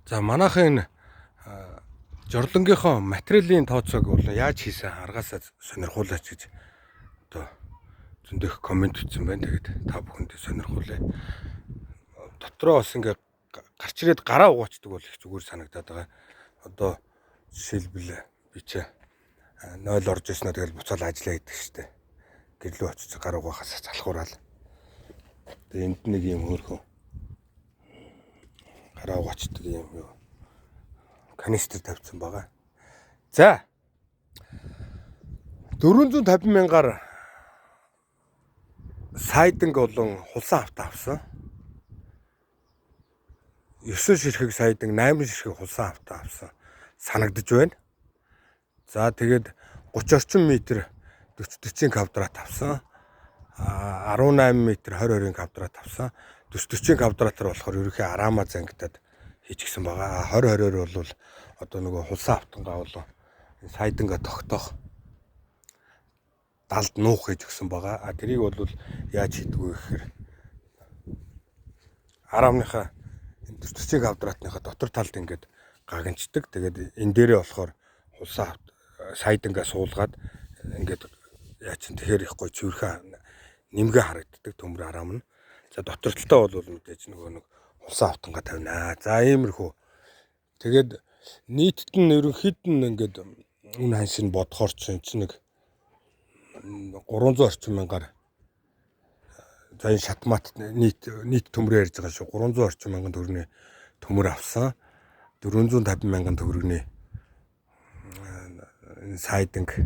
За манайхын жорлонгийнхоо материалын тооцоог бол яаж хийсэн аргаасаа сонирхуулаач гэж одоо зөндөх комент өгсөн байна. Тэгээд та бүхэнд сонирхуулъя. Дотроо бас ингээ гарч ирээд гараа угаачдаг бол их зүгээр санагдаад байгаа. Одоо жишээлбэл би ч 0 орж ирсэн тэгэл буцаал ажиллаа гэдэг штеп. Гэрлөө очиж гараа угаахаас залхуурал. Тэгээд энд нэг юм хөөрхөн гараа угаачдаг юм юу. Канистр тавьсан байгаа. За 450 мянгаар сайданг болон хулсан авто авсан. 9 ширхэг сайданг 8 ширхэг хулсан авто авсан. Санагдаж байна. За тэгээд 30 орчим метр 40 квадрат авсан. 18 метр 20 квадрат авсан. 40 квадратаар болохоор ерөнхий араама зангидаад хийчихсэн байгаа. 20-20-оор бол одоо нөгөө хулсан автангаа бол сайданга тогтоох далд нуух хийж өгсөн байгаа. Тэрийг бол яаж хийдэг вэ гэхээр араамныхаа 40 квадратныхаа дотор талд ингээд гагнчдаг. Тэгээд энэ дээрээ болохоор хулсан сайданга суулгаад ингээд яа чин тэгэхээр их гоё цэвэрхэн нэмгээ харагддаг төмөр араам нь. За дотор талтаа бол мэдээж нөгөө нэг хулсан автангаа тавина. За иймэрхүү. Тэгээд нийтэд нь ерөнхийд нь ингээд үн ханшин бодохоор ч нэг 300 орчим мянгаар за энэ шатмат нийт төмөр ярьж байгаа шүү. 300 орчим мянган төгрөгийн төмөр авсан. 450 мянган төгрөгийн сайданг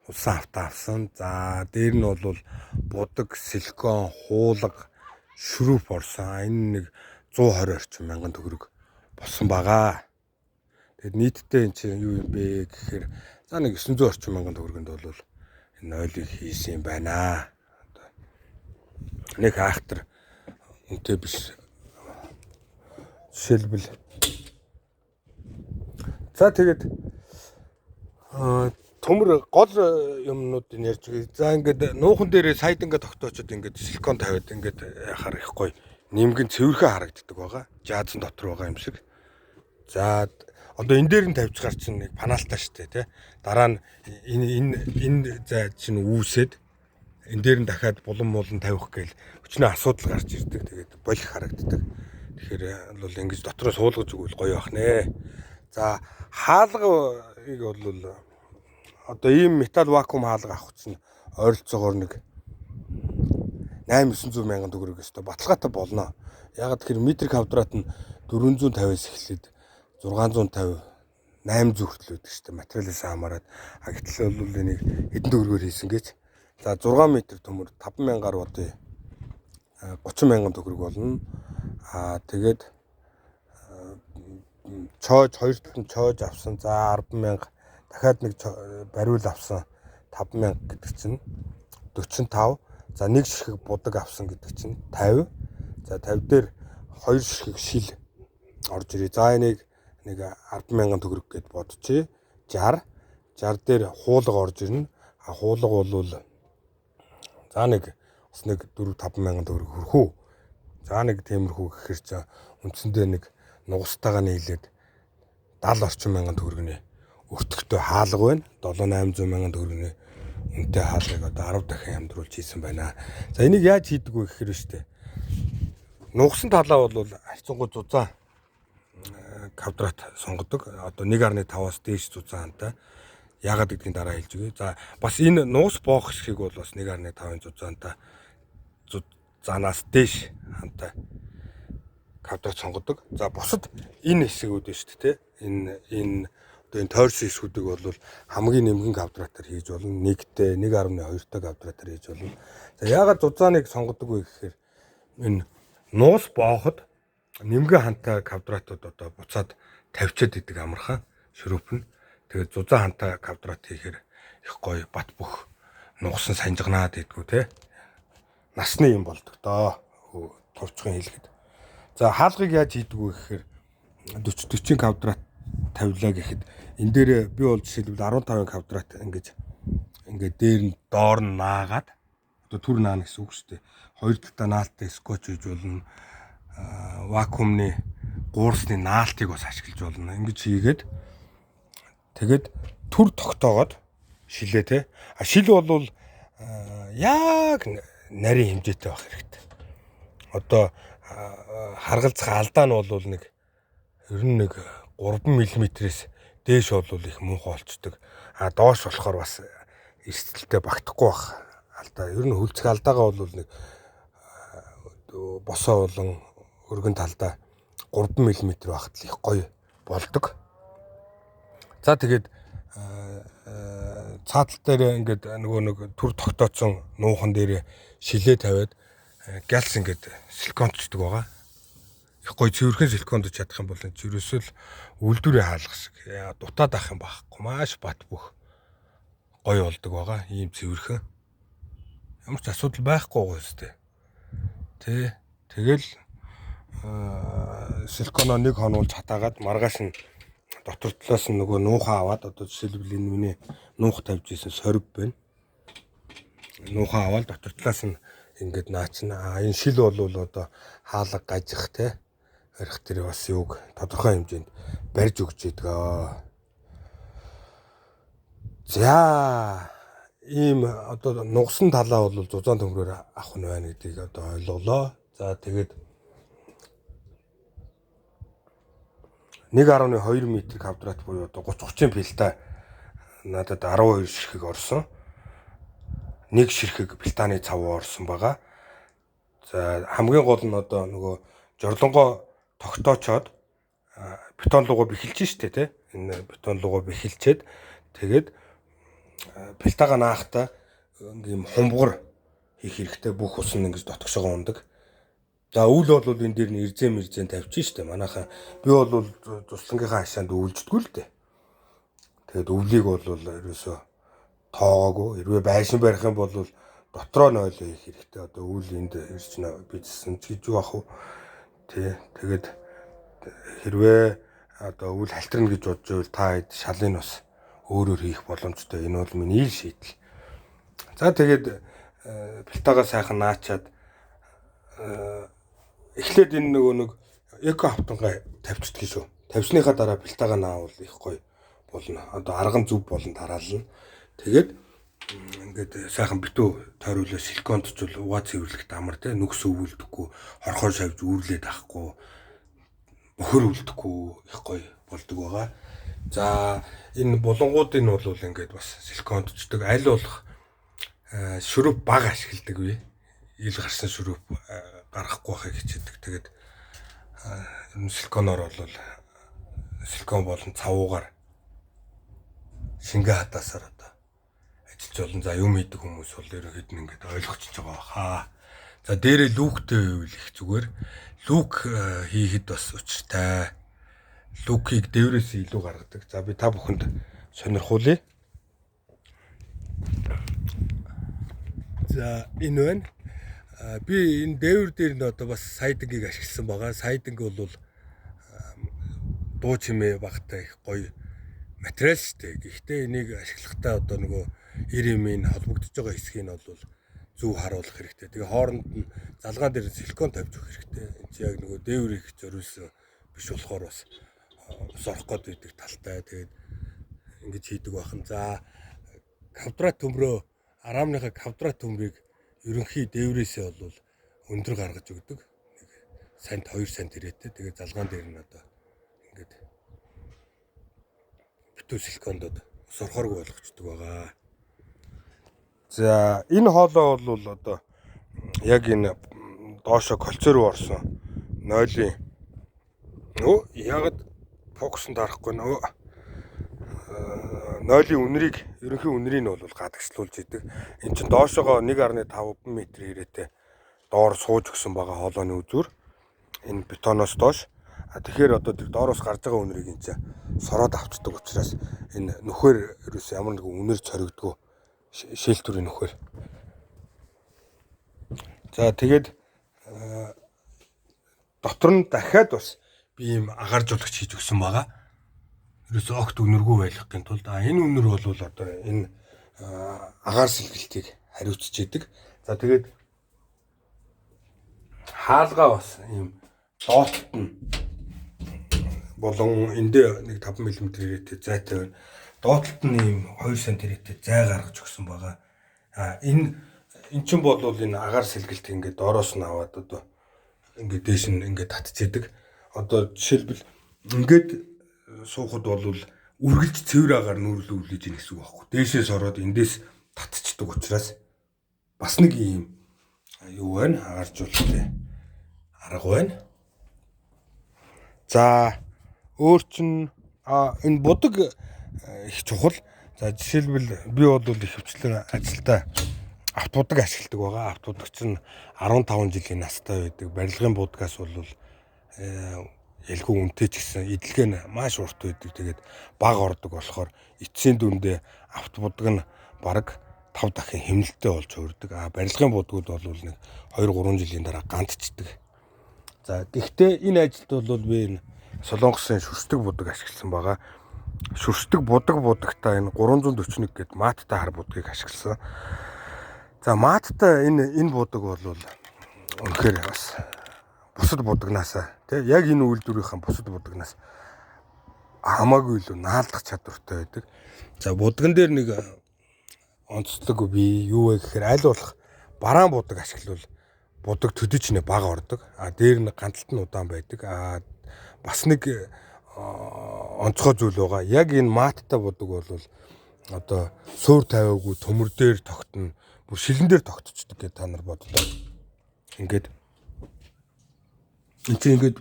хулсан авто авсан. За дээр нь бол будаг, силикон, хуулга, шүрүүп орсон. Энэ нэг 120 орчим мянган төгрөг болсон байгаа. Тэгээд нийтдээ энэ чинь юу юм бэ гэхээр за нэг 900 орчим мянган төгрөгөнд бол энэ ойлыг хийсэн юм байна. Нэг айхтар үнэтэй биш. Жишээлбэл за тэгээд төмөр гол юмнуудыг ярьж байгаа. За ингээд нуухан дээрээ сайданга тогтоочод ингээд силикон тавиад ингээд яхаар их гоё нэмгэн цэвэрхэн харагддаг байгаа. Жаазан дотор байгаа юм шиг. За одоо энэ дээр нь тавьчихар чинь нэг панаалтаа штэ тий. Дараа нь энэ за чинь үүсээд энэ дээр нь дахиад булан тавих гээл өчнөө асуудал гарч ирдэг. Тэгээд болох харагддаг. Тэгэхээр бол ингэж дотроо суулгаж өгвөл гоё бах нэ. За хаалгыг бол одоо ийм металл вакуум хаалга авах чинь ойролцоогоор нэг 8-900 мянган төгрөг өстой баталгаатай болно. Яг тэгэхээр метр квадрат нь 450-аас эхлээд 650 800 хүртэл байдаг шүү дээ. Материалаас хамаарат. Гэтэл бол энийг хэдэн төгрөгөөр хийсэн гэж. За 6 метр төмөр 5 мянгаар бодъё. 30 мянган төгрөг болно. Тэгээд чойж хоёр талд нь чойж авсан. За 10 мянга дахиад нэг бариул авсан 5 мянга гэдэг чинь 45. За нэг ширхэг будаг авсан гэдэг чинь 50. За 50 дээр 2 ширхэг шил орж ирээ. За энийг нэг 10 мянган төгрөг гэд бодчихъя. 60 дээр хуулга орж ирнэ. Хуулга бол за нэг бас нэг 4-5 мянган төгрөг хөрхөө. За нэг тиймэрхүү гэхэр чи үндсэндээ нэг нугастайгаа нийлээд 70 орчим мянган төгрөгийн өртөгтэй хаалга байна. 7-800 мянган төгрөгийн үнэтэй хаалгыг одоо 10 дахин хямдруулж хийсэн байна. За энийг яаж хийдэг вэ гэхээр штэ. Нугсан талаа бол хайцангуй зузаан квадрат сонгодог. Одоо 1.5-аас дээш зузаантай. Яагаад гэдгийг дараа хэлж өгье. За бас энэ нуус боох хэсгийг бол бас 1.5-ын зузаантай зузаанаас дээш хамтай квадрат сонгодог. За бусад энэ хэсгүүд нь шүү дээ. Энэ одоо энэ тойрсон хэсгүүдийг бол хамгийн нэмгэн квадратаар хийж болно. 1-тэй 1.2-тай квадратаар хийж болно. За яагаад зузааныг сонгодог вэ гэхээр энэ нуус бооход нэмгэн хантай квадратууд одоо буцаад тавьчаад идэг амархан шүрүүп нь. Тэгээд зузаан хантай квадрат хийхээр их гоё бат бөх нугсан санжигнаад идэггүй те. Насны юм болдог доо. Товчхон хэлгээд. За хаалгыг яаж хийдэг вэ гэхээр 40 квадрат тавилаа гэхэд энэ дээр би бол жишээлбэл 15 квадрат ингээд дээр нь доор нь наагаад одоо түр наана гэсэн үг шүү дээ. Хоёр талдаа наалттай скотч хийж болно. Вакуумны гуурсны наалтыг бас ашиглаж болно. Ингэж хийгээд тэгээд төр тогтоогоод шилээ те. Шил бол яг нарийн хэмжээтэй байх хэрэгтэй. Одоо харгалзах алдаа нь бол нэг ер нь нэг 3 мм-ээс дээш бол их муухай болцдог. Доош болохоор бас эрсдэлтэй багтахгүй байх алдаа. Ер нь хөлцөх алдаагаа бол нэг босоо болон өргөн талдаа 3 мм байхад л их гоё болдог. За тэгээд цаатал дээр ингээд нөгөө нэг төр тогтооцсон нуухан дээр шилээ тавиад галс ингээд силикончдаг байгаа. Их гоё цэвэрхэн силикондж чадах юм бол ерөөсөө л үйлдвэрийн хаалга шиг дутаад авах юм байхгүй. Маш бат бөх гоё болдог байгаа. Ийм цэвэрхэн. Ямар ч асуудал байхгүй гоос тээ. Тэ тэгэл силиконоо нэг хонуулж хатаагаад маргааш нь дотор талаас нь нөгөө нуухаа аваад одоо жишээлбэл энэ миний нуух тавьж ийсэн сорив байна. Нуухаа аваад дотор талаас нь ингээд наачна. Энэ шил бол одоо хаалга гажих те арих тэр бас юуг тодорхой хэмжээнд барьж өгч идэг. За ийм одоо нугсан талаа бол зузаан төмрөөр авах нь байна гэдгийг одоо ойлголоо. За тэгээд 1.2 м квадрат буюу одоо 30-30 пилта надад 12 ширхэг орсон. Нэг ширхэг пилтаны цав орсон байгаа. За хамгийн гол нь одоо нөгөө жорлонгоо тогтоочоод бетон лугуу бэхэлж штэ тий. Энэ бетон лугуу бэхэлчээд тэгээд пилтага наахта ийм хумбгар хийх хэрэгтэй. Бүх ус нь ингэж дотгошоо ундаг. За үл бол энэ дээр нь ирзэн тавьчих штэ. Манайхаа би бол туслангийнхаа хашаанд өвлждгүү л дээ. Тэгээд өвлийг бол ерөөсөө тоогоогүй. Хэрвээ байшин барих юм бол дотроо нойлоо хийх хэрэгтэй. Одоо үл энд ирж бичсэн ч гэж яах вэ? Тэ тэгээд хэрвээ одоо үл халтрна гэж бодож байвал та хэд шалын бас өөрөөр хийх боломжтой. Энэ бол миний ил шийдэл. За тэгээд пилтагаа сайхан наачаад эхлээд энэ нөгөө нэг эко автангаа тавьчихдаг шүү. Тавьсныхаа дараа пилтагаа наавал их гоё болно. Одоо арган зүв болон тараална. Тэгээд ингээд сайхан битүү тойруулаа силикондчул угаа цэвэрлэхт амар те нүкс өвөлдөхгүй, хорхоор шавж үүрлээд авахгүй, бохор үлдэхгүй их гоё болдог байгаа. За энэ булангуудын бол ингээд бас силикондчдаг аль болох шүрүп бага ашигладаг бай. Ил гарсан шүрүп гаргахгүй байхыг хичээдэг. Тэгээд силиконоор бол силикон болон цавуугаар шингээ хатаасаар одоо ажиллаж олон. За юм хийдэг хүмүүс бол ерөнхийд нь ингээд ойлгочихж байгаа хаа. За дээрээ люктэй байвал их зүгээр. Люк хийхэд бас учиртай. Люкийг дээврээс илүү гаргадаг. За би та бүхэнд сонирхуулъя. За энэ байна. Би энэ дээвэр дээр нь одоо бас сайдангийг ашигласан байгаа. Сайданг бол дуу чимээ багтай их гоё материал шүү дээ. Гэхдээ энийг ашиглахдаа одоо нөгөө ирэмийн холбогдож байгаа хэсгийг нь бол зөв харуулах хэрэгтэй. Тэгээ хооронд нь залгаан дээр силикон тавьж өгөх хэрэгтэй. Энд чинь яг нөгөө дээвэр их зориулсан биш болохоор бас ус орох гээд байдаг талтай. Тэгээд ингэж хийдэг байхан. За квадрат төмрөө арамныхаа квадрат төмрийг ерөнхий дээврээсээ бол өндөр гаргаж өгдөг. Нэг сант 2 сант ирээтэй. Тэгээд залгаан дээр нь одоо ингээд битүү силикондод ус орохоргүй болгочдөг байгаа. За энэ хоолой бол одоо яг энэ доошо колцоо руу орсон нойлын ягд фокусын дарахгүй нөгөө нойлын үнэрийг ерөнхий үнэрийг нь бол гадагшлуулж идэг. Энд чинь доошогоо 1.5 м ирээтэй доор сууж өгсөн байгаа хоолойны үзүүр. Энэ бетоноос доош. Тэгэхээр одоо тэр доороос гарч байгаа үнэрийг энэ чинь сороод авчдаг учраас энэ нөхөр ерөөс ямар нэгэн үнэр цоригдгоо шилтүрийн нөхөр. За тэгээд дотор нь дахиад бас би ийм агаар жуулагч хийж өгсөн байгаа. Ерөөсөө огт үнэргүй байх гэн тулд энэ үнэр бол одоо энэ агаар сэлгэлтийг хариуцж идэг. За тэгээд хаалгаа бас ийм доолт нь болон эндээ нэг 5 мм ирээтэй зайтай байна. Доотлолт нь ийм 2 см ирээтэй зай гаргаж өгсөн байгаа. Энэ чинь бол энэ агаар сэлгэлт ингээд доороос нь аваад одоо ингээд дээш нь ингээд татчихэдэг. Одоо жишээлбэл ингээд суухад бол үргэлж цэвэр агаар нүүрлүүлж ийн гэсэн үг байхгүй. Дээшээс ороод эндээс татчихдаг учраас бас нэг ийм юу байна? Агааржуулалтын арга байна. За өөр чинь энэ будаг их чухал. За жишээлбэл би бол их хвчлэн ажилдаа автоbuдаг ашигладаг байгаа. Автоbuдаг чинь 15 жилийн настай байдаг. Барилгын будагаас бол ялгүй үнэтэй ч гэсэн эдлэг нь маш урт байдаг. Тэгээд баг ордог болохоор эцсийн дүндээ автоbuдаг нь бараг 5 дахин хэмнэлттэй болж хувирдаг. Барилгын будагуд бол нэг 2-3 жилийн дараа гантчдаг. За гэхдээ энэ ажилд бол би энэ Солонгосын шүрстэг будаг ашигласан байгаа. Шүрстэг будагтаа энэ 341 гэдэг мааттай хар будгийг ашигласан. За мааттай энэ будаг бол үнэхээр бас бусад будагнаас тий яг энэ үйлдвэрийн бусад будагнаас хамаагүй илүү наалдах чадвартай байдаг. За будагн дээр нэг онцлог бий юу вэ гэхээр аль болох бараан будаг ашиглавал будаг төдөж нэ бага ордог. Дээр нь ганталт нь удаан байдаг. Бас нэг онцгой зүйл байгаа. Яг энэ мааттай будаг бол одоо суур тавиагүй төмөр дээр тогтно. Бүр шилэн дээр тогтцдог гэж та нар бодлоо. Ингээд энэ чинь ингээд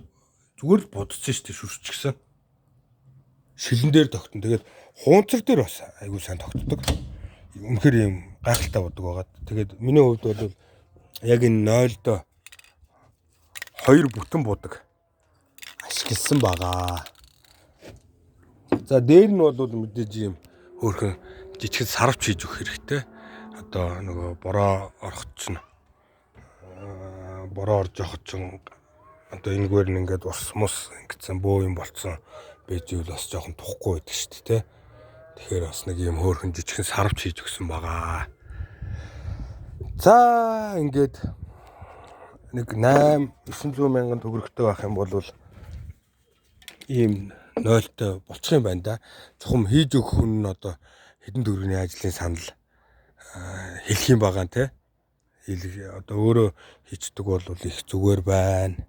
зүгээр л будчихсан шүү дээ шүрчгсэн. Шилэн дээр тогтно. Тэгээд хуунцар дээр бас айгүй сайн тогтдог. Үнэхээр юм гайхалтай будаг байгаа. Тэгээд миний хувьд бол яг энэ 0-до 2 бүтэн будаг ашигласан байгаа. За дээр нь бол мэдээж юм хөөрхөн жижигхэн сарвч хийж өгөх хэрэгтэй. Одоо нөгөө бороо ороход чинь бороо орж явахд чинь одоо энэгээр нь ингээд ус мус ингэсэн бөө юм болцсон бэжүүл бас жоохон тухгүй байдаг шүү дээ. Тэгэхээр бас нэг юм хөөрхөн жижигхэн сарвч хийж өгсөн байгаа. За ингээд нэг 8-900 мянган төгрөгтэй байх юм бол ийм 0-той болчих юм байна да. Чухам хийж өгөх хүн нь одоо хэдэн төгрөгийн ажлын санал хэлэх юм байгаа нэ. Одоо өөрөө хийчдэг бол их зүгээр байна.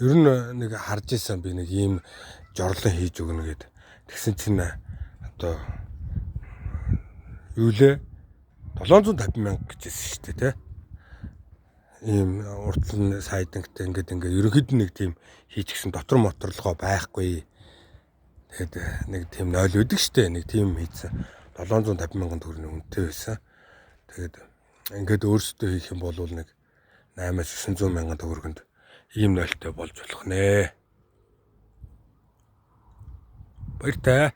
Ер нь нэг харж исэн би нэг ийм жорлон хийж өгнө гэд. Тэгсэн чинь одоо юу лээ 750 мянга гэжсэн шүү дээ тий. Ийм уртлын сайдангтай ингээд ерөнхийд нэг тийм хийчихсэн дотор моторлогоо байхгүй. Тэгэд нэг тийм 0 үүдэг шүү дээ. Нэг тийм хийсэн 750 мянган төгрөгийн үнэтэй байсан. Тэгээд ингээд өөрсдөө хийх юм бол нэг 8-900 мянган төгрөгөнд ийм 0-той болж болох нэ. Баяртай.